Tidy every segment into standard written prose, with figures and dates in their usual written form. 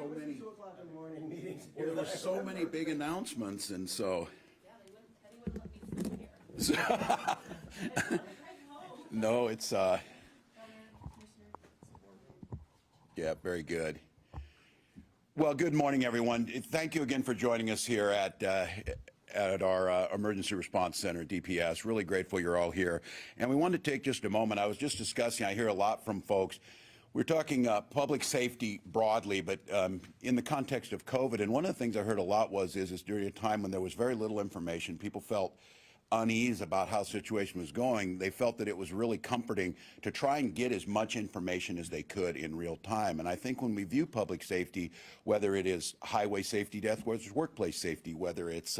so many. 2 o'clock in the morning meetings. Well, there were so many big announcements, and so. Yeah, Teddy wouldn't let me sit here. No, it's yeah, very good. Well, good morning, everyone. Thank you again for joining us here at our Emergency Response Center, DPS. Really grateful you're all here. And we wanted to take just a moment. I was just discussing, I hear a lot from folks. We're talking public safety broadly, but in the context of COVID. And one of the things I heard a lot is during a time when there was very little information, people felt unease about how the situation was going. They felt that it was really comforting to try and get as much information as they could in real time. And I think when we view public safety, whether it is highway safety death, whether it's workplace safety, whether it's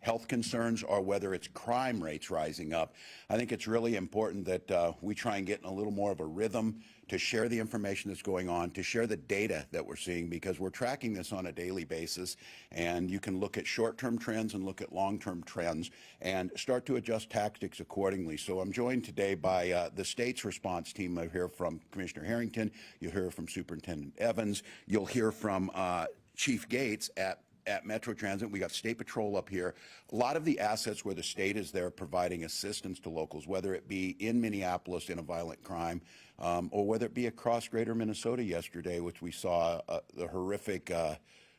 health concerns, or whether it's crime rates rising up, I think it's really important that we try and get in a little more of a rhythm to share the information that's going on, to share the data that we're seeing, because we're tracking this on a daily basis, and you can look at short-term trends and look at long-term trends and start to adjust tactics accordingly. So I'm joined today by the state's response team. I'll hear from Commissioner Harrington, you'll hear from Superintendent Evans, you'll hear from Chief Gates at Metro Transit. We got State Patrol up here. A lot of the assets where the state is there providing assistance to locals, whether it be in Minneapolis in a violent crime, or whether it be across greater Minnesota yesterday, which we saw the horrific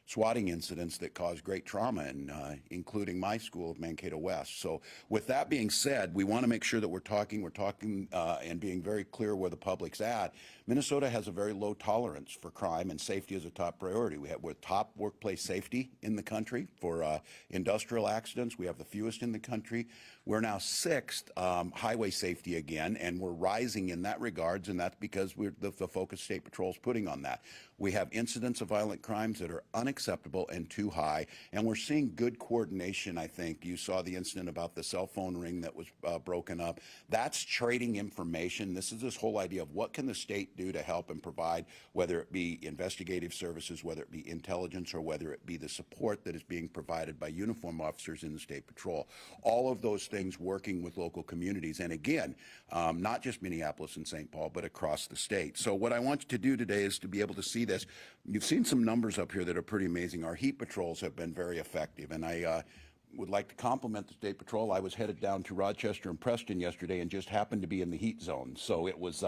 swatting incidents that caused great trauma, and including my school of Mankato West. So with that being said, we want to make sure that we're talking and being very clear where the public's at. Minnesota has a very low tolerance for crime, and safety is a top priority. We're top workplace safety in the country for industrial accidents. We have the fewest in the country. We're now 6th highway safety again, and we're rising in that regards, and that's because the focus State Patrol is putting on that. We have incidents of violent crimes that are unacceptable and too high, and we're seeing good coordination. I think you saw the incident about the cell phone ring that was broken up. That's trading information. This is this whole idea of what can the state do to help and provide, whether it be investigative services, whether it be intelligence, or whether it be the support that is being provided by uniform officers in the State Patrol. All of those things working with local communities, and again, not just Minneapolis and St. Paul, but across the state. So what I want you to do today is to be able to see this. You've seen some numbers up here that are pretty amazing. Our heat patrols have been very effective, and I would like to compliment the State Patrol. I was headed down to Rochester and Preston yesterday and just happened to be in the heat zone. So it was,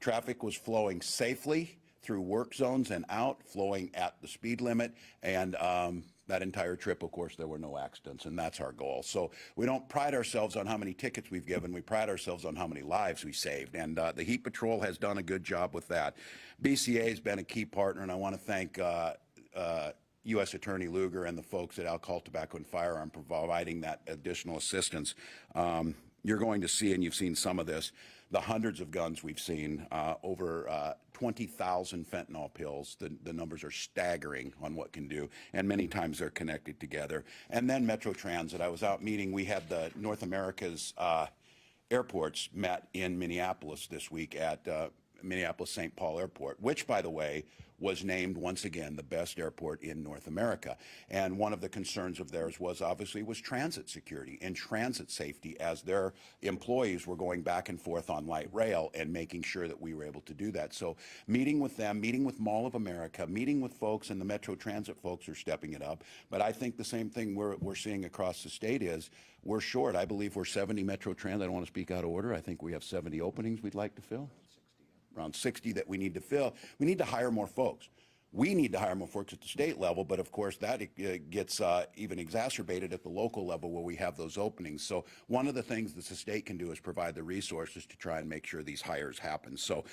traffic was flowing safely through work zones and out, flowing at the speed limit, and that entire trip, of course, there were no accidents, and that's our goal. So we don't pride ourselves on how many tickets we've given. We pride ourselves on how many lives we saved, and the Heat Patrol has done a good job with that. BCA has been a key partner, and I want to thank U.S. Attorney Lugar and the folks at Alcohol, Tobacco, and Firearm for providing that additional assistance. You're going to see, and you've seen some of this, the hundreds of guns we've seen, over 20,000 fentanyl pills. The numbers are staggering on what can do, and many times they're connected together. And then Metro Transit. I was out meeting, we had the North America's airports met in Minneapolis this week at Minneapolis-St. Paul Airport, which, by the way, was named once again the best airport in North America. And one of the concerns of theirs was transit security and transit safety, as their employees were going back and forth on light rail, and making sure that we were able to do that. So meeting with them, meeting with Mall of America, meeting with folks, and the Metro Transit folks are stepping it up. But I think the same thing we're seeing across the state is we're short. I believe we're 70 Metro Transit. I don't want to speak out of order. I think we have 70 openings we'd like to fill. Around 60 that we need to fill. We need to hire more folks. We need to hire more folks at the state level, but of course that gets even exacerbated at the local level where we have those openings. So one of the things that the state can do is provide the resources to try and make sure these hires happen. So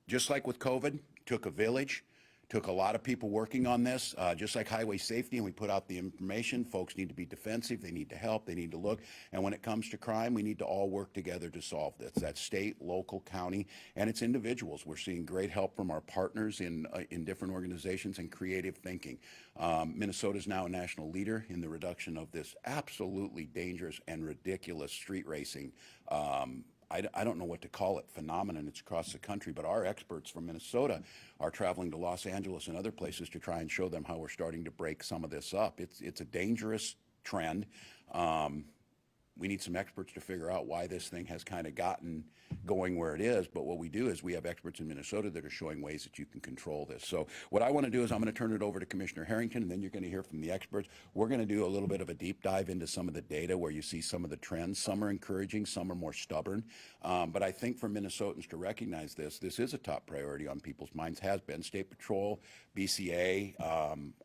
just like with COVID, took a village. Took a lot of people working on this, just like highway safety, and we put out the information. Folks need to be defensive. They need to help. They need to look. And when it comes to crime, we need to all work together to solve this. That's state, local, county, and it's individuals. We're seeing great help from our partners in different organizations and creative thinking. Minnesota is now a national leader in the reduction of this absolutely dangerous and ridiculous street racing. I don't know what to call it, phenomenon. It's across the country, but our experts from Minnesota are traveling to Los Angeles and other places to try and show them how we're starting to break some of this up. It's a dangerous trend. we need some experts to figure out why this thing has kind of gotten going where it is. But what we do is we have experts in Minnesota that are showing ways that you can control this. So what I want to do is I'm going to turn it over to Commissioner Harrington, and then you're going to hear from the experts. We're going to do a little bit of a deep dive into some of the data where you see some of the trends. Some are encouraging, some are more stubborn. But I think for Minnesotans to recognize this is a top priority on people's minds, has been. State Patrol, BCA,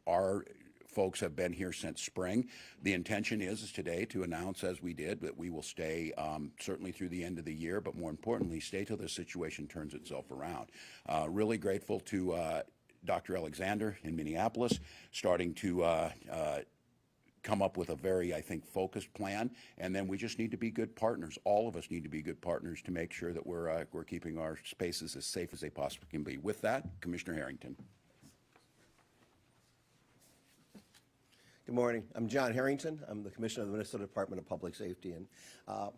our folks have been here since spring. The intention is today to announce, as we did, that we will stay certainly through the end of the year, but more importantly, stay till the situation turns itself around. Really grateful to Dr. Alexander in Minneapolis, starting to come up with a very, I think, focused plan. And then we just need to be good partners. All of us need to be good partners to make sure that we're keeping our spaces as safe as they possibly can be. With that, Commissioner Harrington. Good morning. I'm John Harrington. I'm the Commissioner of the Minnesota Department of Public Safety. And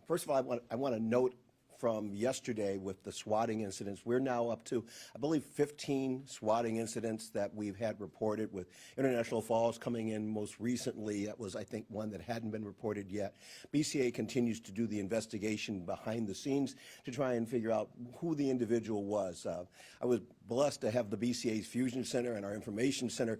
first of all, I want to note from yesterday with the swatting incidents, we're now up to, I believe, 15 swatting incidents that we've had reported, with International Falls coming in most recently. That was, I think, one that hadn't been reported yet. BCA continues to do the investigation behind the scenes to try and figure out who the individual was. I was blessed to have the BCA's Fusion Center and our Information Center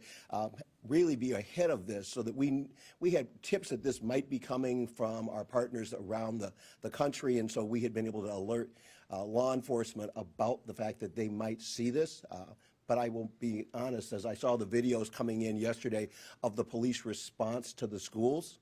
really be ahead of this, so that we had tips that this might be coming from our partners around the country, and so we had been able to alert law enforcement about the fact that they might see this. But I will be honest, as I saw the videos coming in yesterday of the police response to the schools,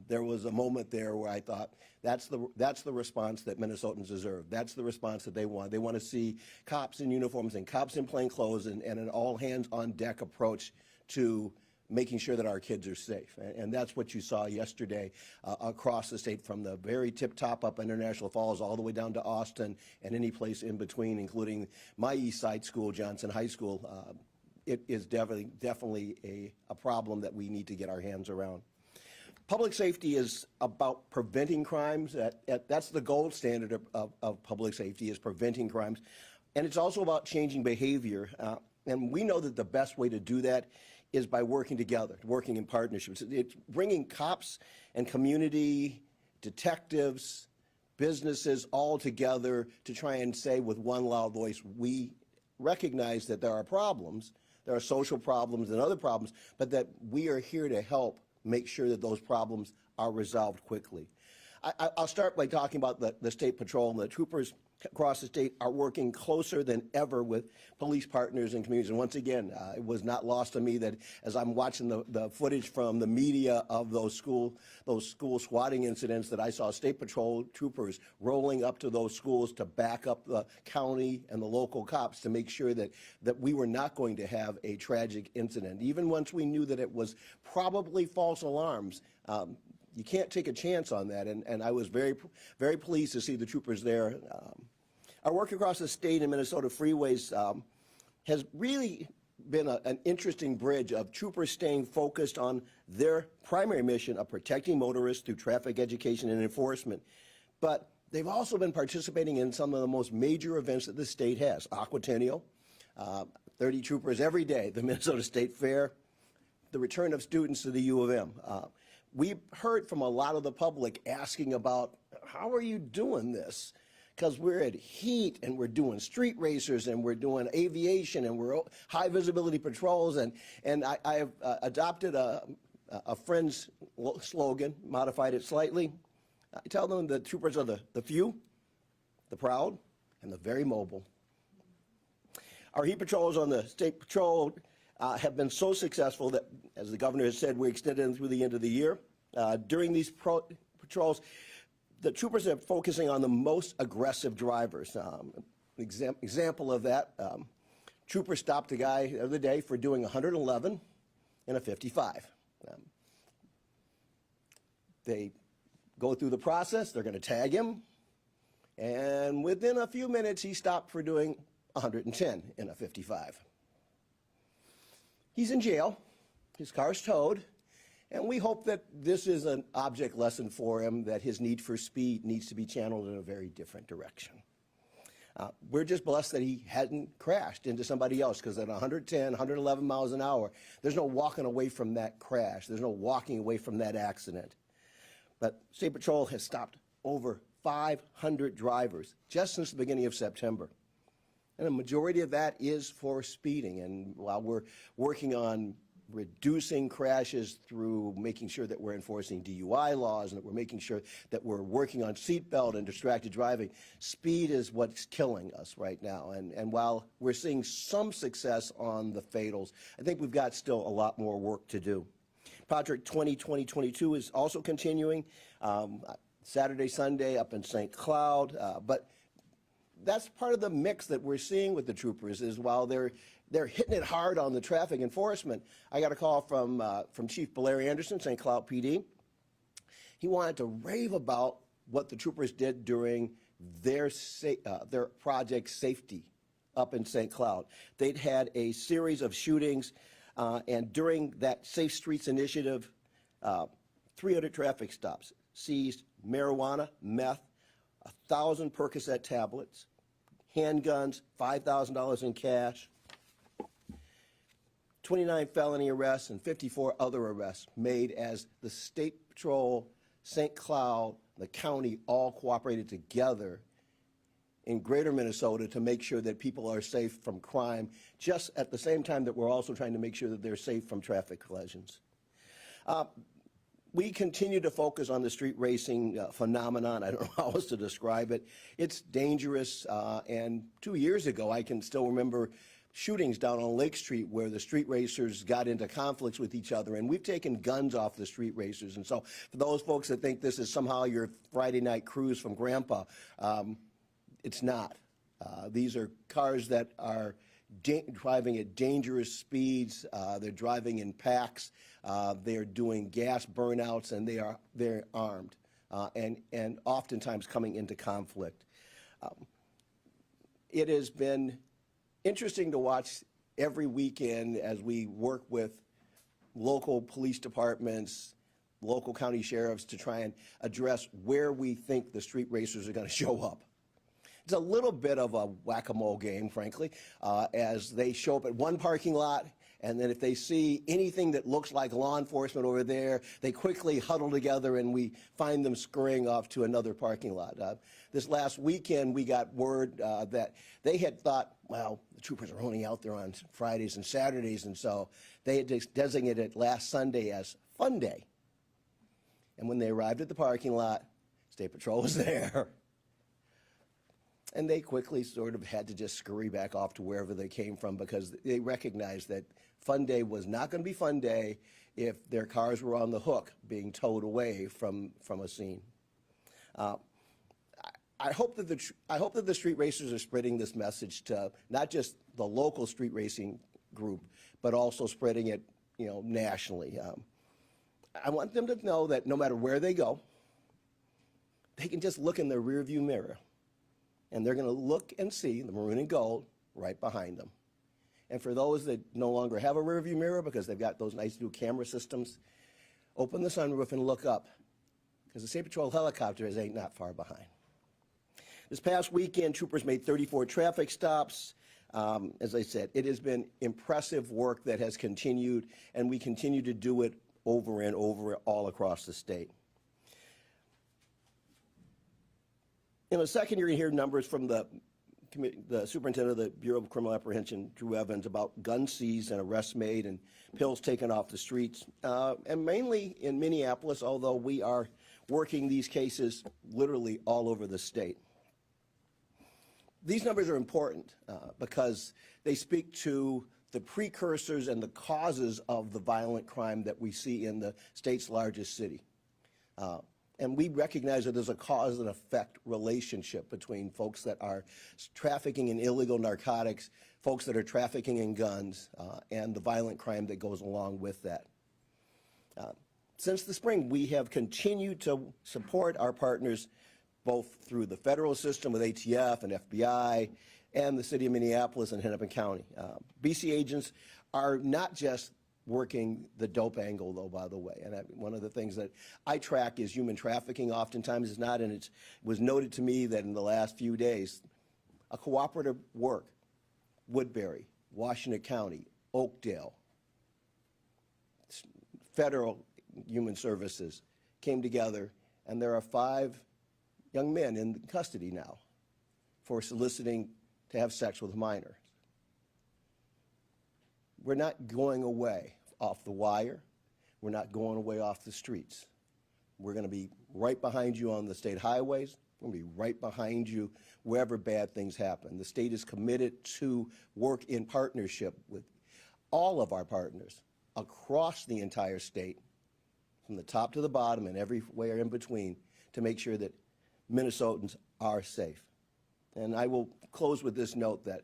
there was a moment there where I thought, that's the response that Minnesotans deserve. That's the response that they want. They want to see cops in uniforms and cops in plain clothes, and an all-hands-on-deck approach to making sure that our kids are safe. And that's what you saw yesterday across the state, from the very tip-top up International Falls all the way down to Austin and any place in between, including my East Side school, Johnson High School. It is definitely a problem that we need to get our hands around. Public safety is about preventing crimes. That's the gold standard of public safety, is preventing crimes. And it's also about changing behavior. And we know that the best way to do that is by working together, working in partnerships. It's bringing cops and community, detectives, businesses all together to try and say with one loud voice, we recognize that there are problems, there are social problems and other problems, but that we are here to help make sure that those problems are resolved quickly. I'll start by talking about the State Patrol. And the troopers across the state are working closer than ever with police partners and communities. And once again, it was not lost on me that as I'm watching the footage from the media of those school swatting incidents, that I saw State Patrol troopers rolling up to those schools to back up the county and the local cops to make sure that we were not going to have a tragic incident. Even once we knew that it was probably false alarms, you can't take a chance on that, and I was very, very pleased to see the troopers there. Our work across the state and Minnesota freeways has really been an interesting bridge of troopers staying focused on their primary mission of protecting motorists through traffic education and enforcement. But they've also been participating in some of the most major events that the state has. Aquatennial, 30 troopers every day, the Minnesota State Fair, the return of students to the U of M. We've heard from a lot of the public asking about, how are you doing this? Because we're at heat, and we're doing street racers, and we're doing aviation, and we're high visibility patrols, and I have adopted a friend's slogan, modified it slightly. I tell them the troopers are the few, the proud, and the very mobile. Our heat patrols on the State Patrol have been so successful that, as the governor has said, we extended them through the end of the year. During these patrols, the troopers are focusing on the most aggressive drivers. Example of that, trooper stopped a guy the other day for doing 111 in a 55. They go through the process, they're going to tag him, and within a few minutes he stopped for doing 110 in a 55. He's in jail, his car's towed, and we hope that this is an object lesson for him, that his need for speed needs to be channeled in a very different direction. We're just blessed that he hadn't crashed into somebody else, because at 110, 111 miles an hour, there's no walking away from that crash. There's no walking away from that accident. But State Patrol has stopped over 500 drivers just since the beginning of September. And a majority of that is for speeding. And while we're working on reducing crashes through making sure that we're enforcing DUI laws and that we're making sure that we're working on seatbelt and distracted driving, speed is what's killing us right now. And while we're seeing some success on the fatals, I think we've got still a lot more work to do. Project 2022 is also continuing Saturday, Sunday up in St. Cloud, but that's part of the mix that we're seeing with the troopers is while they're hitting it hard on the traffic enforcement. I got a call from Chief Larry Anderson, St. Cloud PD. He wanted to rave about what the troopers did during their project safety up in St. Cloud. They'd had a series of shootings, and during that Safe Streets initiative, 300 traffic stops, seized marijuana, meth, 1,000 Percocet tablets, handguns, $5,000 in cash, 29 felony arrests, and 54 other arrests made as the State Patrol, St. Cloud, the county all cooperated together in greater Minnesota to make sure that people are safe from crime, just at the same time that we're also trying to make sure that they're safe from traffic collisions. We continue to focus on the street racing phenomenon. I don't know how else to describe it. It's dangerous, and 2 years ago, I can still remember shootings down on Lake Street where the street racers got into conflicts with each other, and we've taken guns off the street racers. And so for those folks that think this is somehow your Friday night cruise from Grandpa, it's not. These are cars that are driving at dangerous speeds. They're driving in packs. They're doing gas burnouts, and they're armed, and oftentimes coming into conflict. It has been interesting to watch every weekend as we work with local police departments, local county sheriffs to try and address where we think the street racers are going to show up. It's a little bit of a whack-a-mole game, frankly, as they show up at one parking lot, and then if they see anything that looks like law enforcement over there, they quickly huddle together and we find them scurrying off to another parking lot. This last weekend, we got word that they had thought, well, the troopers are only out there on Fridays and Saturdays, and so they had designated last Sunday as Fun Day. And when they arrived at the parking lot, State Patrol was there. And they quickly sort of had to just scurry back off to wherever they came from because they recognized that Fun Day was not going to be Fun Day if their cars were on the hook being towed away from a scene. I hope that the street racers are spreading this message to not just the local street racing group, but also spreading it, nationally. I want them to know that no matter where they go, they can just look in their rearview mirror, and they're going to look and see the maroon and gold right behind them. And for those that no longer have a rearview mirror because they've got those nice new camera systems, open the sunroof and look up, because the State Patrol helicopters ain't not far behind. This past weekend, troopers made 34 traffic stops. As I said, it has been impressive work that has continued, and we continue to do it over and over all across the state. In a second, you're going to hear numbers from the superintendent of the Bureau of Criminal Apprehension, Drew Evans, about guns seized and arrests made and pills taken off the streets, and mainly in Minneapolis, although we are working these cases literally all over the state. These numbers are important because they speak to the precursors and the causes of the violent crime that we see in the state's largest city. And we recognize that there's a cause and effect relationship between folks that are trafficking in illegal narcotics, folks that are trafficking in guns, and the violent crime that goes along with that. Since the spring, we have continued to support our partners both through the federal system with ATF and FBI and the city of Minneapolis and Hennepin County. BC agents are not just working the dope angle, though, by the way. And one of the things that I track is human trafficking. Oftentimes it's not, and it was noted to me that in the last few days, a cooperative work, Woodbury, Washington County, Oakdale, federal human services came together and there are 5 young men in custody now for soliciting to have sex with minors. We're not going away off the wire. We're not going away off the streets. We're going to be right behind you on the state highways. We're going to be right behind you wherever bad things happen. The state is committed to work in partnership with all of our partners across the entire state, from the top to the bottom and everywhere in between, to make sure that Minnesotans are safe. And I will close with this note that,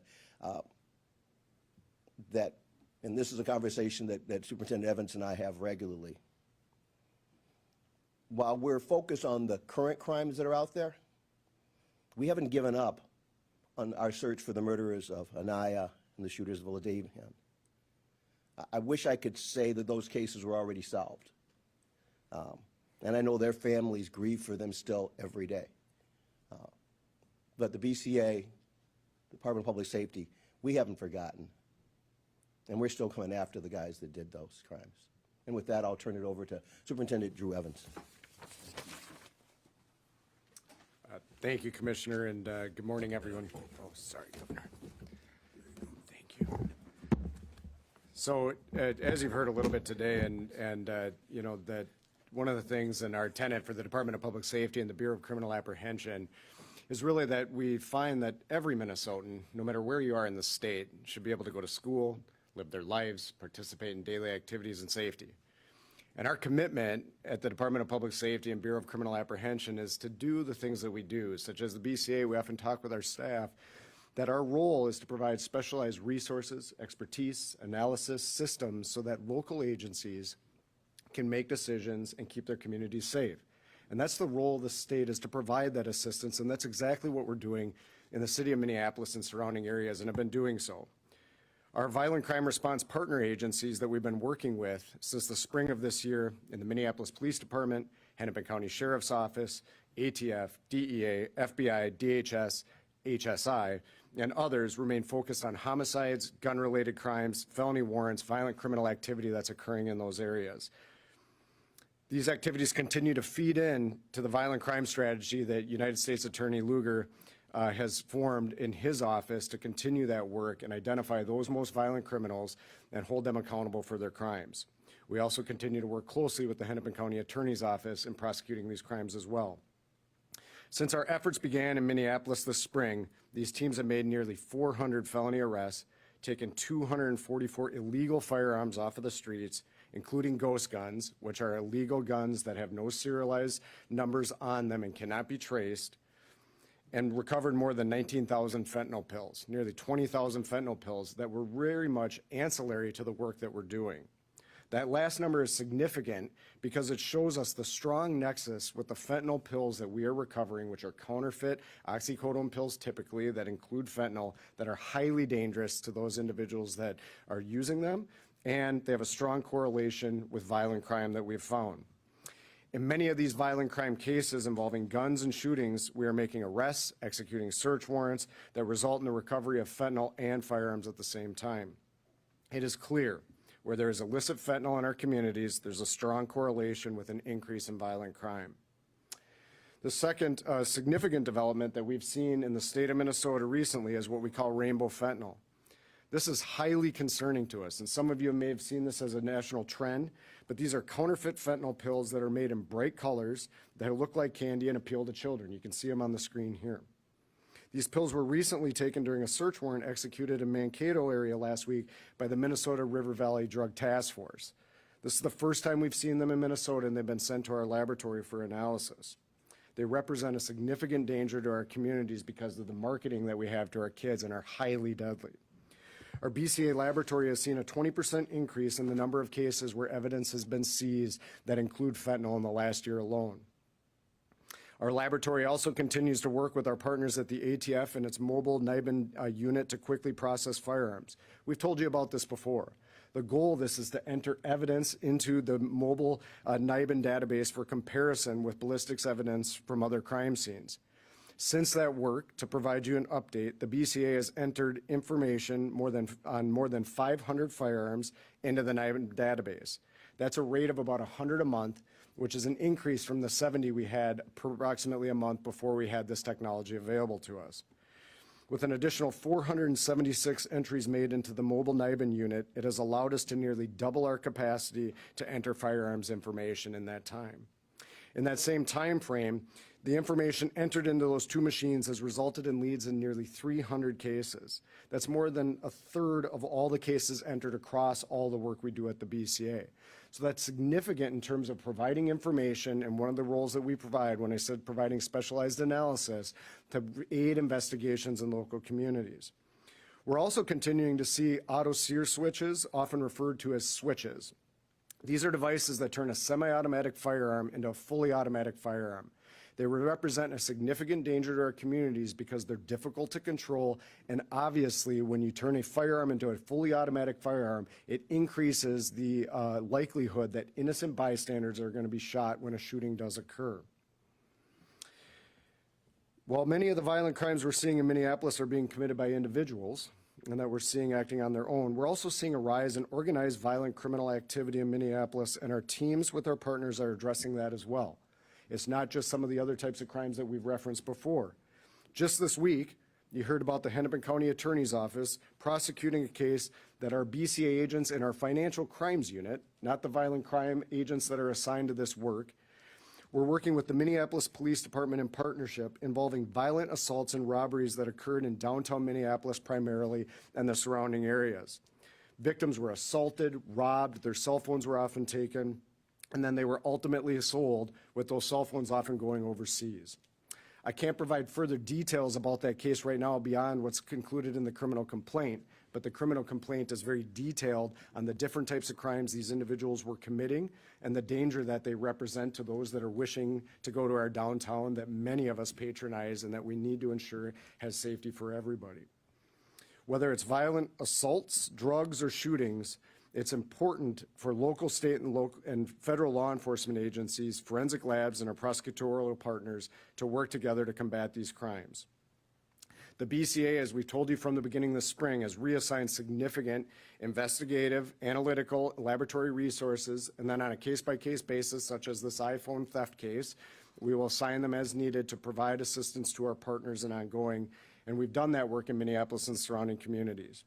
and this is a conversation that Superintendent Evans and I have regularly. While we're focused on the current crimes that are out there, we haven't given up on our search for the murderers of Anaya and the shooters of Ladavian. I wish I could say that those cases were already solved. And I know their families grieve for them still every day. But the BCA, the Department of Public Safety, we haven't forgotten. And we're still coming after the guys that did those crimes. And with that, I'll turn it over to Superintendent Drew Evans. Thank you, Commissioner, and good morning, everyone. Oh, sorry, Governor. Thank you. So, as you've heard a little bit today, and you know, that one of the things in our tenet for the Department of Public Safety and the Bureau of Criminal Apprehension is really that we find that every Minnesotan, no matter where you are in the state, should be able to go to school, live their lives, participate in daily activities and safety. And our commitment at the Department of Public Safety and Bureau of Criminal Apprehension is to do the things that we do, such as the BCA. We often talk with our staff that our role is to provide specialized resources, expertise, analysis, systems, so that local agencies can make decisions and keep their communities safe. And that's the role of the state, is to provide that assistance, and that's exactly what we're doing in the city of Minneapolis and surrounding areas, and have been doing so. Our violent crime response partner agencies that we've been working with since the spring of this year in the Minneapolis Police Department, Hennepin County Sheriff's Office, ATF, DEA, FBI, DHS, HSI, and others remain focused on homicides, gun-related crimes, felony warrants, violent criminal activity that's occurring in those areas. These activities continue to feed in to the violent crime strategy that United States Attorney Lugar has formed in his office to continue that work and identify those most violent criminals and hold them accountable for their crimes. We also continue to work closely with the Hennepin County Attorney's Office in prosecuting these crimes as well. Since our efforts began in Minneapolis this spring, these teams have made nearly 400 felony arrests, taken 244 illegal firearms off of the streets, including ghost guns, which are illegal guns that have no serialized numbers on them and cannot be traced, and recovered more than 19,000 fentanyl pills, nearly 20,000 fentanyl pills that were very much ancillary to the work that we're doing. That last number is significant because it shows us the strong nexus with the fentanyl pills that we are recovering, which are counterfeit oxycodone pills typically that include fentanyl, that are highly dangerous to those individuals that are using them, and they have a strong correlation with violent crime that we've found. In many of these violent crime cases involving guns and shootings, we are making arrests, executing search warrants that result in the recovery of fentanyl and firearms at the same time. It is clear where there is illicit fentanyl in our communities, there's a strong correlation with an increase in violent crime. The second significant development that we've seen in the state of Minnesota recently is what we call rainbow fentanyl. This is highly concerning to us, and some of you may have seen this as a national trend, but these are counterfeit fentanyl pills that are made in bright colors that look like candy and appeal to children. You can see them on the screen here. These pills were recently taken during a search warrant executed in Mankato area last week by the Minnesota River Valley Drug Task Force. This is the first time we've seen them in Minnesota, and they've been sent to our laboratory for analysis. They represent a significant danger to our communities because of the marketing that we have to our kids and are highly deadly. Our BCA laboratory has seen a 20% increase in the number of cases where evidence has been seized that include fentanyl in the last year alone. Our laboratory also continues to work with our partners at the ATF and its mobile NIBIN unit to quickly process firearms. We've told you about this before. The goal of this is to enter evidence into the mobile NIBIN database for comparison with ballistics evidence from other crime scenes. Since that work, to provide you an update, the BCA has entered information on more than 500 firearms into the NIBIN database. That's a rate of about 100 a month, which is an increase from the 70 we had approximately a month before we had this technology available to us. With an additional 476 entries made into the mobile NIBIN unit, it has allowed us to nearly double our capacity to enter firearms information in that time. In that same time frame, the information entered into those two machines has resulted in leads in nearly 300 cases. That's more than a third of all the cases entered across all the work we do at the BCA. So that's significant in terms of providing information, and one of the roles that we provide, when I said providing specialized analysis, to aid investigations in local communities. We're also continuing to see auto sear switches, often referred to as switches. These are devices that turn a semi-automatic firearm into a fully automatic firearm. They represent a significant danger to our communities because they're difficult to control, and obviously when you turn a firearm into a fully automatic firearm, it increases the likelihood that innocent bystanders are going to be shot when a shooting does occur. While many of the violent crimes we're seeing in Minneapolis are being committed by individuals, and that we're seeing acting on their own, we're also seeing a rise in organized violent criminal activity in Minneapolis, and our teams with our partners are addressing that as well. It's not just some of the other types of crimes that we've referenced before. Just this week, you heard about the Hennepin County Attorney's Office prosecuting a case that our BCA agents in our financial crimes unit, not the violent crime agents that are assigned to this work, we're working with the Minneapolis Police Department in partnership involving violent assaults and robberies that occurred in downtown Minneapolis primarily and the surrounding areas. Victims were assaulted, robbed, their cell phones were often taken, and then they were ultimately sold, with those cell phones often going overseas. I can't provide further details about that case right now beyond what's concluded in the criminal complaint, but the criminal complaint is very detailed on the different types of crimes these individuals were committing and the danger that they represent to those that are wishing to go to our downtown that many of us patronize and that we need to ensure has safety for everybody. Whether it's violent assaults, drugs, or shootings, it's important for local, state, and federal law enforcement agencies, forensic labs, and our prosecutorial partners to work together to combat these crimes. The BCA, as we told you from the beginning this spring, has reassigned significant investigative, analytical, laboratory resources, and then on a case-by-case basis, such as this iPhone theft case, we will assign them as needed to provide assistance to our partners and ongoing, and we've done that work in Minneapolis and surrounding communities.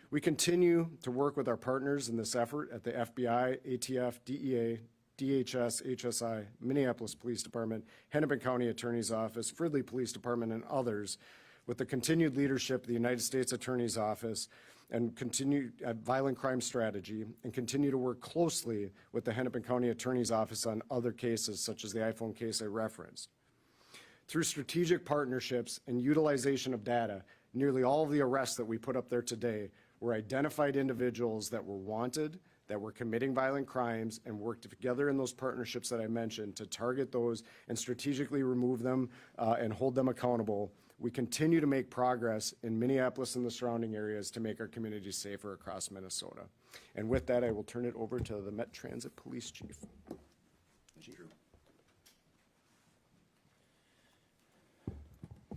We continue to work with our partners in this effort at the FBI, ATF, DEA, DHS, HSI, Minneapolis Police Department, Hennepin County Attorney's Office, Fridley Police Department, and others, with the continued leadership of the United States Attorney's Office and continue violent crime strategy, and continue to work closely with the Hennepin County Attorney's Office on other cases, such as the iPhone case I referenced. Through strategic partnerships and utilization of data, nearly all of the arrests that we put up there today were identified individuals that were wanted, that were committing violent crimes, and worked together in those partnerships that I mentioned to target those and strategically remove them and hold them accountable. We continue to make progress in Minneapolis and the surrounding areas to make our communities safer across Minnesota. And with that, I will turn it over to the Met Transit Police Chief.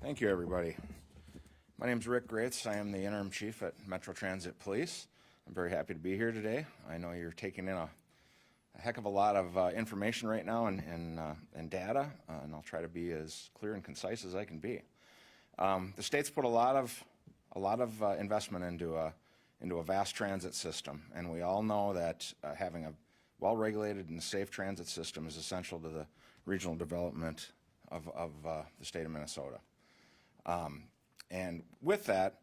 Thank you, everybody. My name is Rick Graetz. I am the interim chief at Metro Transit Police. I'm very happy to be here today. I know you're taking in a heck of a lot of information right now and data, and I'll try to be as clear and concise as I can be. The state's put a lot of investment into a vast transit system, and we all know that having a well-regulated and safe transit system is essential to the regional development of the state of Minnesota. And with that,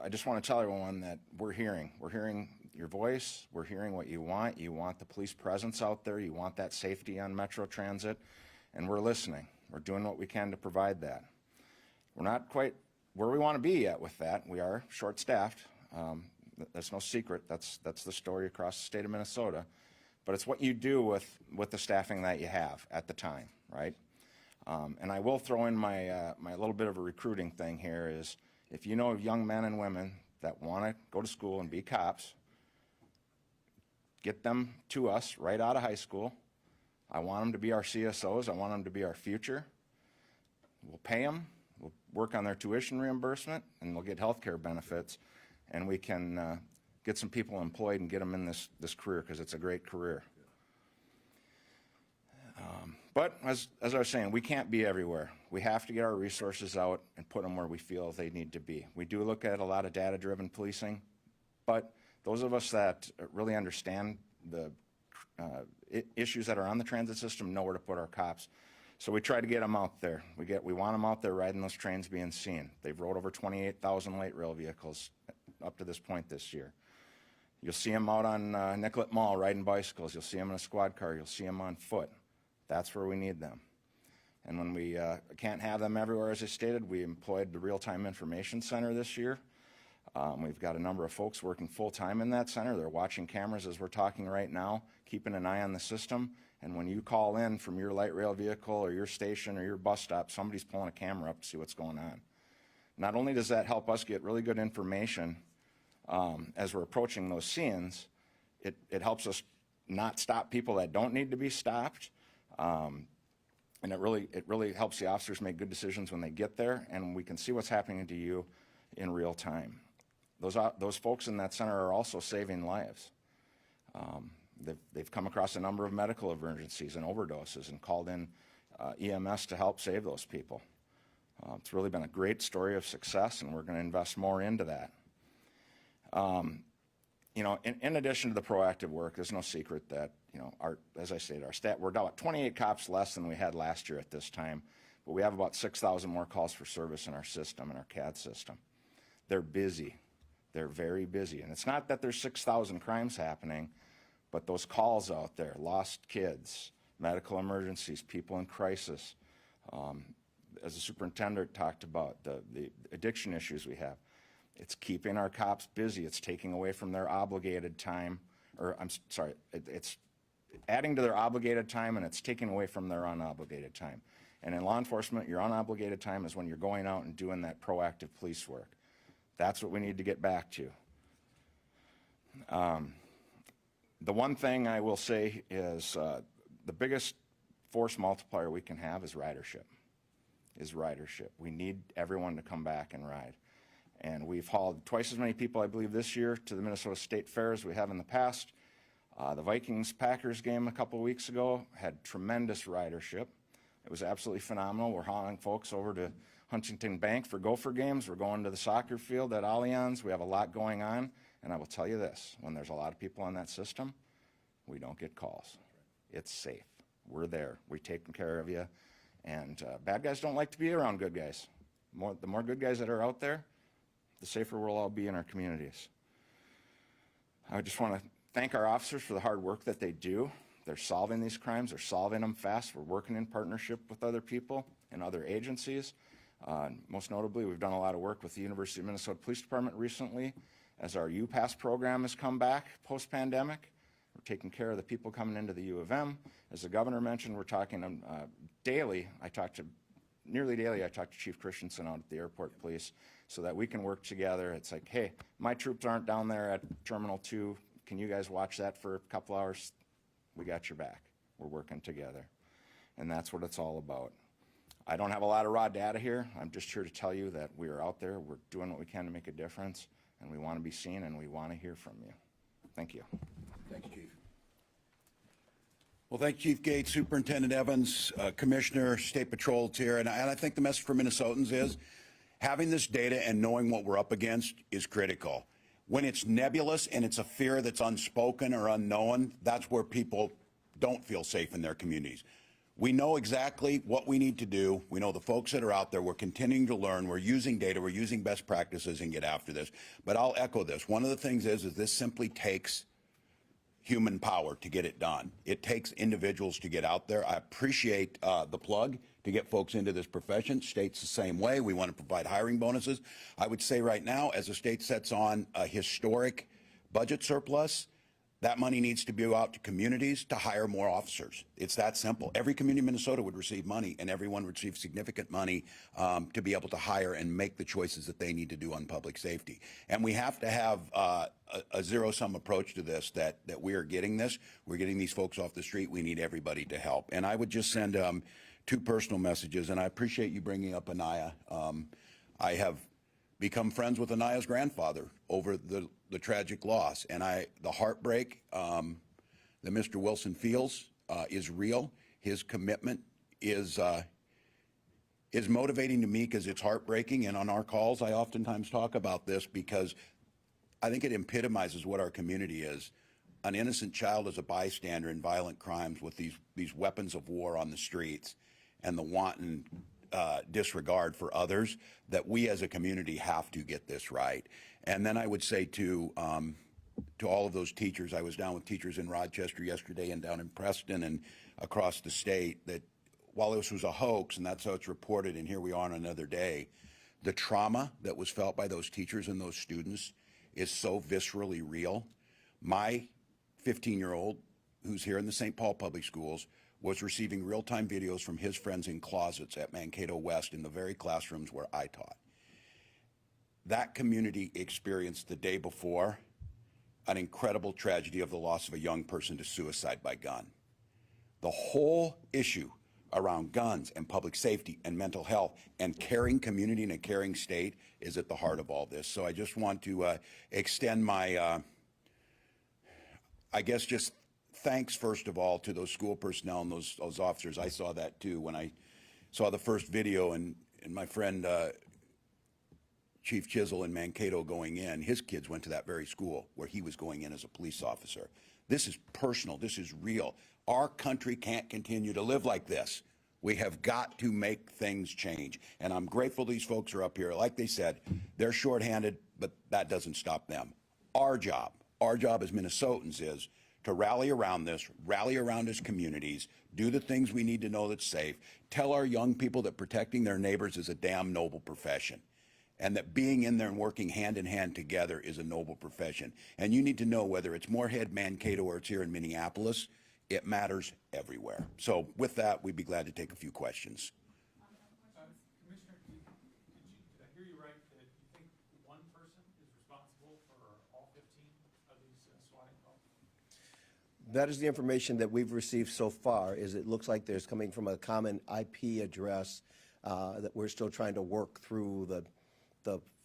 I just want to tell everyone that we're hearing your voice, we're hearing what you want. You want the police presence out there, you want that safety on Metro Transit, and we're listening. We're doing what we can to provide that. We're not quite where we want to be yet with that. We are short-staffed. That's no secret. That's the story across the state of Minnesota. But it's what you do with the staffing that you have at the time, right? And I will throw in my little bit of a recruiting thing here is if you know of young men and women that want to go to school and be cops, get them to us right out of high school. I want them to be our CSOs. I want them to be our future. We'll pay them. We'll work on their tuition reimbursement, and they'll get health care benefits, and we can get some people employed and get them in this career because it's a great career. But as I was saying, we can't be everywhere. We have to get our resources out and put them where we feel they need to be. We do look at a lot of data-driven policing, but those of us that really understand the issues that are on the transit system know where to put our cops. So we try to get them out there. We want them out there riding those trains, being seen. They've rode over 28,000 light rail vehicles up to this point this year. You'll see them out on Nicollet Mall riding bicycles. You'll see them in a squad car. You'll see them on foot. That's where we need them. And when we can't have them everywhere, as I stated, we employed the Real-Time Information Center this year. We've got a number of folks working full-time in that center. They're watching cameras as we're talking right now, keeping an eye on the system. And when you call in from your light rail vehicle or your station or your bus stop, somebody's pulling a camera up to see what's going on. Not only does that help us get really good information as we're approaching those scenes, it helps us not stop people that don't need to be stopped. And it really helps the officers make good decisions when they get there, and we can see what's happening to you in real time. Those folks in that center are also saving lives. They've come across a number of medical emergencies and overdoses and called in EMS to help save those people. It's really been a great story of success, and we're going to invest more into that. You know, in addition to the proactive work, there's no secret that, you know, as I said, our stat, we're about 28 cops less than we had last year at this time, but we have about 6,000 more calls for service in our system, in our CAD system. They're busy. They're very busy. And it's not that there's 6,000 crimes happening, but those calls out there, lost kids, medical emergencies, people in crisis, as the superintendent talked about, the addiction issues we have. It's keeping our cops busy. It's taking away from their obligated time, or I'm sorry, it's adding to their obligated time, and it's taking away from their unobligated time. And in law enforcement, your unobligated time is when you're going out and doing that proactive police work. That's what we need to get back to. The one thing I will say is the biggest force multiplier we can have is ridership. We need everyone to come back and ride. And we've hauled twice as many people, I believe, this year to the Minnesota-State Fair as we have in the past. The Vikings-Packers game a couple of weeks ago had tremendous ridership. It was absolutely phenomenal. We're hauling folks over to Huntington Bank for Gopher games. We're going to the soccer field at Allianz. We have a lot going on. And I will tell you this, when there's a lot of people on that system, we don't get calls. It's safe. We're there. We're taking care of you. And bad guys don't like to be around good guys. The more good guys that are out there, the safer we'll all be in our communities. I just want to thank our officers for the hard work that they do. They're solving these crimes. They're solving them fast. We're working in partnership with other people and other agencies. Most notably, we've done a lot of work with the University of Minnesota Police Department recently as our UPass program has come back post-pandemic. We're taking care of the people coming into the U of M. As the governor mentioned, we're talking daily. Nearly daily, I talk to Chief Christensen out at the airport police so that we can work together. It's like, hey, my troops aren't down there at Terminal 2. Can you guys watch that for a couple hours? We got your back. We're working together. And that's what it's all about. I don't have a lot of raw data here. I'm just here to tell you that we are out there. We're doing what we can to make a difference, and we want to be seen, and we want to hear from you. Thank you. Thank you, Chief. Well, thank you, Chief Gates, Superintendent Evans, Commissioner, State Patrol's here, and I think the message for Minnesotans is having this data and knowing what we're up against is critical. When it's nebulous and it's a fear that's unspoken or unknown, that's where people don't feel safe in their communities. We know exactly what we need to do. We know the folks that are out there. We're continuing to learn. We're using data. We're using best practices and get after this. But I'll echo this. One of the things is this simply takes human power to get it done. It takes individuals to get out there. I appreciate the plug to get folks into this profession. State's the same way. We want to provide hiring bonuses. I would say right now, as the state sets on a historic budget surplus, that money needs to be out to communities to hire more officers. It's that simple. Every community in Minnesota would receive money, and everyone would receive significant money to be able to hire and make the choices that they need to do on public safety. And we have to have a zero-sum approach to this, that we are getting this. We're getting these folks off the street. We need everybody to help. And I would just send two personal messages, and I appreciate you bringing up Anaya. I have become friends with Anaya's grandfather over the tragic loss, and the heartbreak that Mr. Wilson feels is real. His commitment is motivating to me because it's heartbreaking. And on our calls, I oftentimes talk about this because I think it epitomizes what our community is. An innocent child is a bystander in violent crimes with these weapons of war on the streets, and the wanton disregard for others, that we as a community have to get this right. And then I would say to all of those teachers, I was down with teachers in Rochester yesterday and down in Preston and across the state, that while this was a hoax, and that's how it's reported, and here we are on another day, the trauma that was felt by those teachers and those students is so viscerally real. My 15-year-old, who's here in the St. Paul Public Schools, was receiving real-time videos from his friends in closets at Mankato West in the very classrooms where I taught. That community experienced the day before an incredible tragedy of the loss of a young person to suicide by gun. The whole issue around guns and public safety and mental health and caring community and a caring state is at the heart of all this. So I just want to extend my, I guess, just thanks, first of all, to those school personnel and those officers. I saw that too when I saw the first video, and my friend Chief Chisel in Mankato going in, his kids went to that very school where he was going in as a police officer. This is personal. This is real. Our country can't continue to live like this. We have got to make things change. And I'm grateful these folks are up here. Like they said, they're shorthanded, but that doesn't stop them. Our job as Minnesotans is to rally around this, rally around as communities, do the things we need to know that's safe, tell our young people that protecting their neighbors is a damn noble profession, and that being in there and working hand in hand together is a noble profession. And you need to know whether it's Moorhead, Mankato, or it's here in Minneapolis, it matters everywhere. So with that, we'd be glad to take a few questions. Commissioner, did I hear you right that you think one person is responsible for all 15 of these swatting calls? That is the information that we've received so far. Is it looks like there's coming from a common IP address that we're still trying to work through the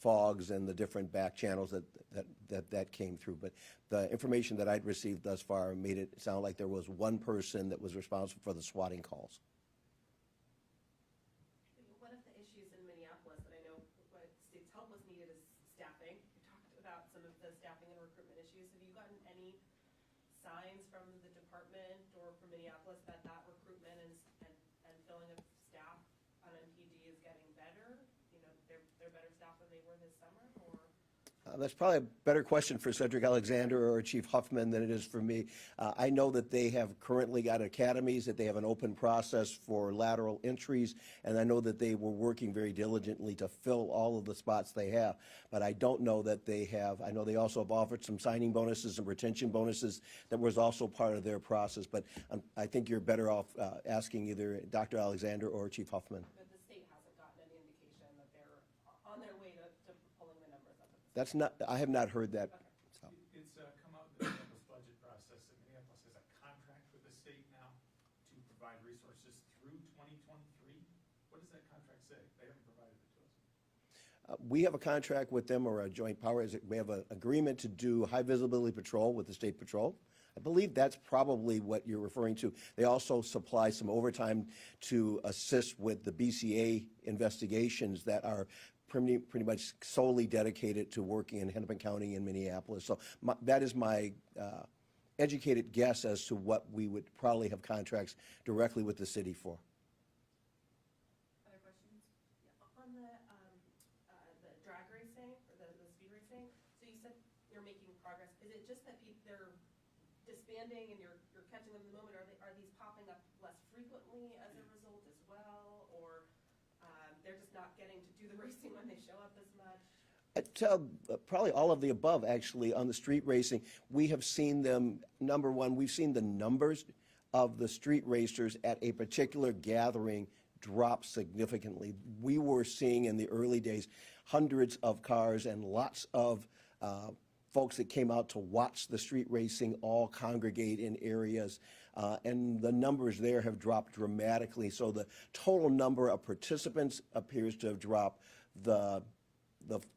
fogs and the different back channels that came through. But the information that I'd received thus far made it sound like there was one person that was responsible for the swatting calls. One of the issues in Minneapolis that I know what state's help was needed is staffing. You talked about some of the staffing and recruitment issues. Have you gotten any signs from the department or from Minneapolis that recruitment and filling of staff on MPD is getting better? You know, they're better staff than they were this summer, or? That's probably a better question for Cedric Alexander or Chief Huffman than it is for me. I know that they have currently got academies, that they have an open process for lateral entries, and I know that they were working very diligently to fill all of the spots they have. But I don't know that they have, I know they also have offered some signing bonuses and retention bonuses that was also part of their process. But I think you're better off asking either Dr. Alexander or Chief Huffman. But the state hasn't gotten any indication that they're on their way to pulling the numbers up at this That's not, I have not heard that. So. It's come out in the Minneapolis budget process that Minneapolis has a contract with the state now to provide resources through 2023. What does that contract say? They haven't provided it to us. We have a contract with them, or a joint powers. We have an agreement to do high visibility patrol with the State Patrol. I believe that's probably what you're referring to. They also supply some overtime to assist with the BCA investigations that are pretty much solely dedicated to working in Hennepin County and Minneapolis. So that is my educated guess as to what we would probably have contracts directly with the city for. Other questions? Yeah, on the drag racing, or the speed racing, so you said you're making progress. Is it just that they're disbanding and you're catching them in the moment? Are these popping up less frequently as a result as well? Or they're just not getting to do the racing when they show up as much? I'd tell probably all of the above, actually, on the street racing. We have seen them, number one, we've seen the numbers of the street racers at a particular gathering drop significantly. We were seeing in the early days hundreds of cars and lots of folks that came out to watch the street racing all congregate in areas, and the numbers there have dropped dramatically. So the total number of participants appears to have dropped. The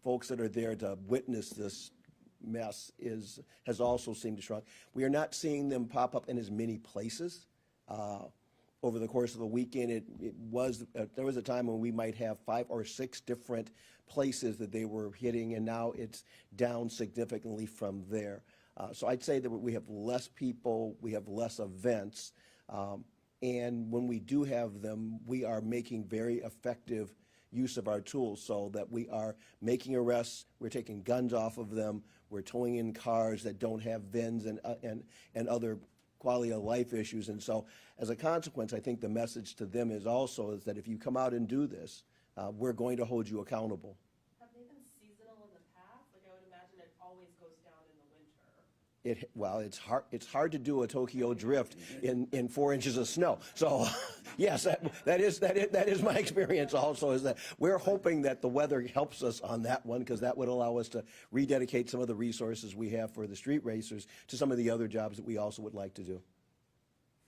folks that are there to witness this mess has also seemed to shrunk. We are not seeing them pop up in as many places. over the course of the weekend, there was a time when we might have 5 or 6 different places that they were hitting, and now it's down significantly from there. So I'd say that we have less people, we have less events, and when we do have them, we are making very effective use of our tools, so that we are making arrests, we're taking guns off of them, we're towing in cars that don't have VINs and other quality of life issues. And so as a consequence, I think the message to them is that if you come out and do this, we're going to hold you accountable. Have they been seasonal in the past? Like, I would imagine it always goes down in the winter. Well, it's hard to do a Tokyo drift in 4 inches of snow. So, yes, that is my experience also, is that we're hoping that the weather helps us on that one, because that would allow us to rededicate some of the resources we have for the street racers to some of the other jobs that we also would like to do.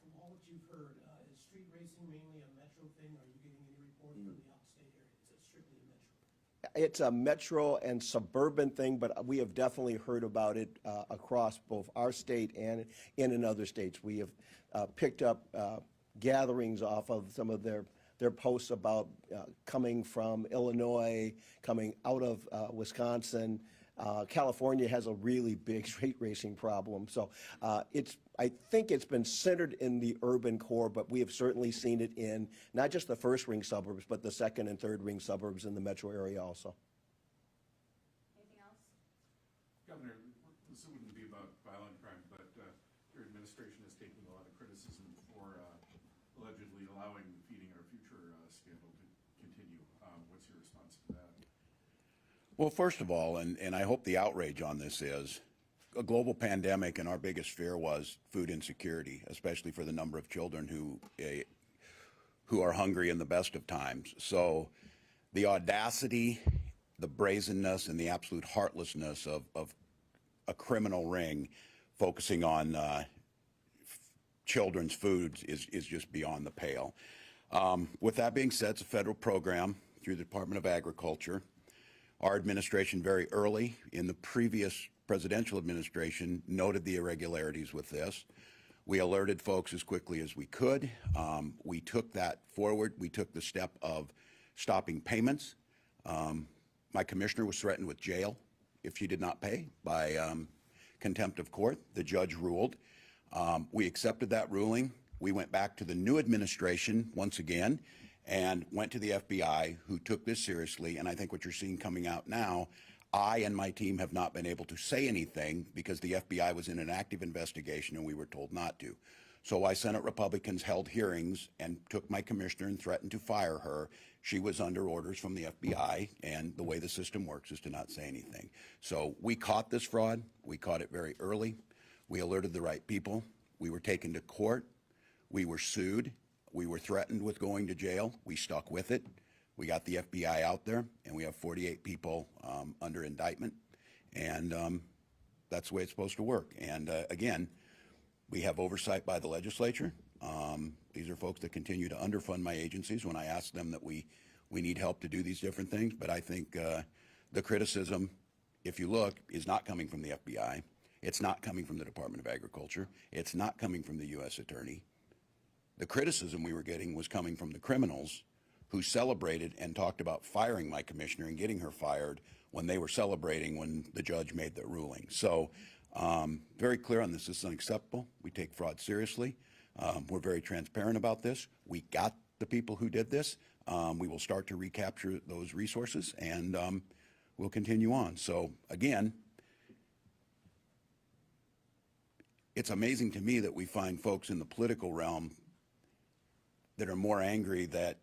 From all that you've heard, is street racing mainly a metro thing? Are you getting any reports from the outstate area? Is it strictly a metro? It's a metro and suburban thing, but we have definitely heard about it across both our state and in other states. We have picked up gatherings off of some of their posts about coming from Illinois, coming out of Wisconsin. California has a really big street racing problem. So I think it's been centered in the urban core, but we have certainly seen it in not just the first ring suburbs, but the second and third ring suburbs in the metro area also. Anything else? Governor, this wouldn't be about violent crime, but your administration is taking a lot of criticism for allegedly allowing the Feeding Our Future scandal to continue. What's your response to that? Well, first of all, and I hope the outrage on this is a global pandemic, and our biggest fear was food insecurity, especially for the number of children who are hungry in the best of times. So the audacity, the brazenness, and the absolute heartlessness of a criminal ring focusing on children's foods is just beyond the pale. With that being said, it's a federal program through the Department of Agriculture. Our administration, very early in the previous presidential administration, noted the irregularities with this. We alerted folks as quickly as we could. We took that forward. We took the step of stopping payments. My commissioner was threatened with jail if she did not pay by contempt of court. The judge ruled. We accepted that ruling. We went back to the new administration once again and went to the FBI, who took this seriously. And I think what you're seeing coming out now, I and my team have not been able to say anything because the FBI was in an active investigation and we were told not to. So why Senate Republicans held hearings and took my commissioner and threatened to fire her. She was under orders from the FBI, and the way the system works is to not say anything. So we caught this fraud. We caught it very early. We alerted the right people. We were taken to court. We were sued. We were threatened with going to jail. We stuck with it. We got the FBI out there, and we have 48 people under indictment, and that's the way it's supposed to work. And again, we have oversight by the legislature. These are folks that continue to underfund my agencies when I ask them that we need help to do these different things. But I think the criticism, if you look, is not coming from the FBI. It's not coming from the Department of Agriculture. It's not coming from the U.S. Attorney. The criticism we were getting was coming from the criminals who celebrated and talked about firing my commissioner and getting her fired when they were celebrating when the judge made the ruling. So very clear on this. This is unacceptable. We take fraud seriously. We're very transparent about this. We got the people who did this. We will start to recapture those resources, and we'll continue on. So again, it's amazing to me that we find folks in the political realm that are more angry that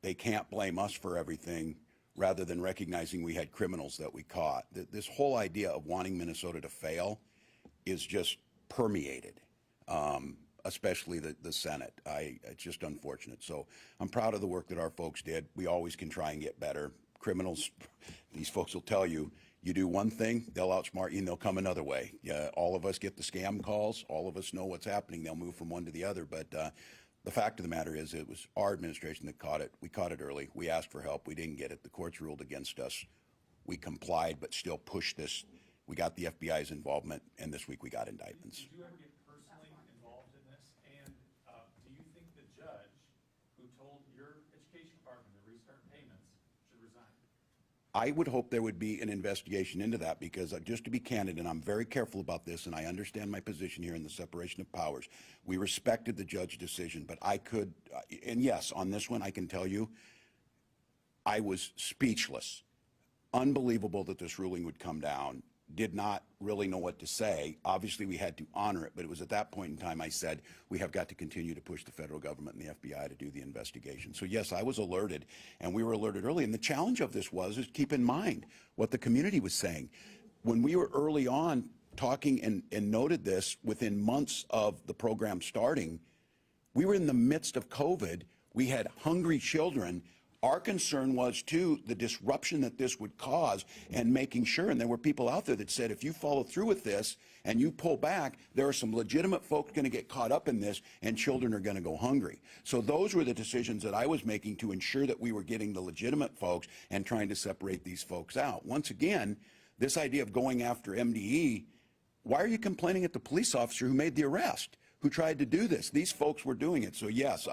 they can't blame us for everything rather than recognizing we had criminals that we caught. This whole idea of wanting Minnesota to fail is just permeated, especially the Senate. It's just unfortunate. So I'm proud of the work that our folks did. We always can try and get better. Criminals, these folks will tell you, you do one thing, they'll outsmart you and they'll come another way. All of us get the scam calls. All of us know what's happening. They'll move from one to the other. But the fact of the matter is it was our administration that caught it. We caught it early. We asked for help. We didn't get it. The courts ruled against us. We complied, but still pushed this. We got the FBI's involvement, and this week we got indictments. Did you ever get personally involved in this? And do you think the I would hope there would be an investigation into that because just to be candid, and I'm very careful about this, and I understand my position here in the separation of powers. We respected the judge's decision, but I could, and yes, on this one, I can tell you, I was speechless. Unbelievable that this ruling would come down. Did not really know what to say. Obviously, we had to honor it, but it was at that point in time I said, we have got to continue to push the federal government and the FBI to do the investigation. So yes, I was alerted, and we were alerted early. And the challenge of this is keep in mind what the community was saying. When we were early on talking and noted this within months of the program starting, we were in the midst of COVID. We had hungry children. Our concern was, too, the disruption that this would cause and making sure, and there were people out there that said, if you follow through with this and you pull back, there are some legitimate folks going to get caught up in this and children are going to go hungry. So those were the decisions that I was making to ensure that we were getting the legitimate folks and trying to separate these folks out. Once again, this idea of going after MDE, why are you complaining at the police officer who made the arrest, who tried to do this? These folks were doing it. So yes,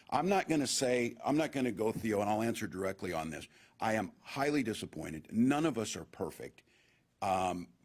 I'm not going to go, Theo, and I'll answer directly on this. I am highly disappointed. None of us are perfect.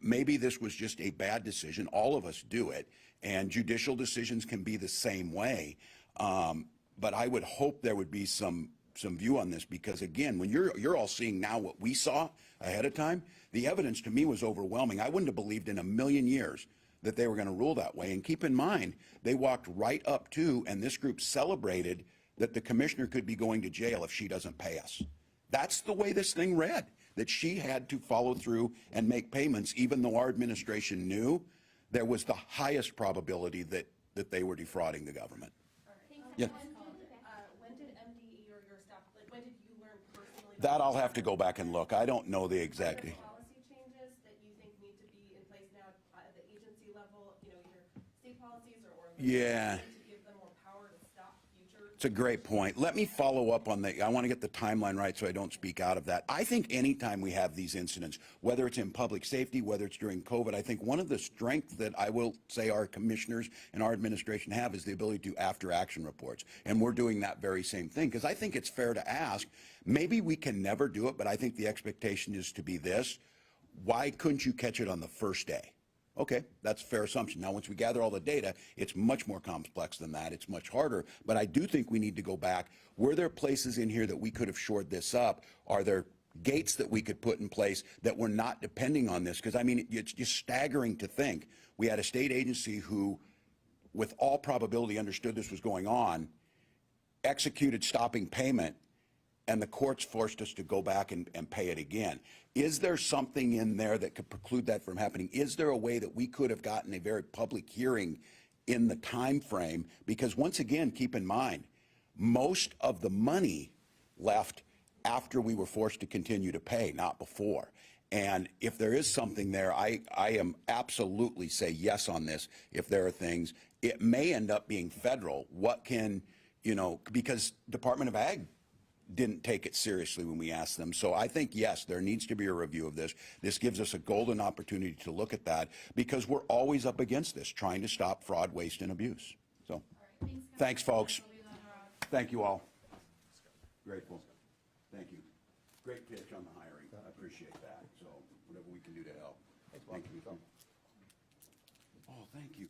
Maybe this was just a bad decision. All of us do it, and judicial decisions can be the same way. But I would hope there would be some view on this because, again, when you're all seeing now what we saw ahead of time, the evidence to me was overwhelming. I wouldn't have believed in a million years that they were going to rule that way. And keep in mind, they walked right up to, and this group celebrated that the commissioner could be going to jail if she doesn't pay us. That's the way this thing read, that she had to follow through and make payments, even though our administration knew there was the highest probability that they were defrauding the government. Yeah. When did MDE or your staff, like, when did you learn personally? That I'll have to go back and look. I don't know the exact. Are there policy changes that you think need to be in place now at the agency level, either state policies or Yeah. to give them more power to stop future? It's a great point. Let me follow up on I want to get the timeline right so I don't speak out of that. I think anytime we have these incidents, whether it's in public safety, whether it's during COVID, I think one of the strengths that I will say our commissioners and our administration have is the ability to do after-action reports. And we're doing that very same thing because I think it's fair to ask, maybe we can never do it, but I think the expectation is to be this. Why couldn't you catch it on the first day? Okay, that's a fair assumption. Now, once we gather all the data, it's much more complex than that. It's much harder. But I do think we need to go back. Were there places in here that we could have shored this up? Are there gates that we could put in place that were not depending on this? Because, I mean, it's just staggering to think. We had a state agency who, with all probability, understood this was going on, executed stopping payment, and the courts forced us to go back and pay it again. Is there something in there that could preclude that from happening? Is there a way that we could have gotten a very public hearing in the time frame? Because once again, keep in mind, most of the money left after we were forced to continue to pay, not before. And if there is something there, I am absolutely say yes on this. If there are things, it may end up being federal. What can, because Department of Ag didn't take it seriously when we asked them. So I think, yes, there needs to be a review of this. This gives us a golden opportunity to look at that because we're always up against this, trying to stop fraud, waste, and abuse. So thanks, folks. Thank you all. Grateful. Thank you. Great pitch on the hiring. I appreciate that. So whatever we can do to help. Thank you. Oh, thank you.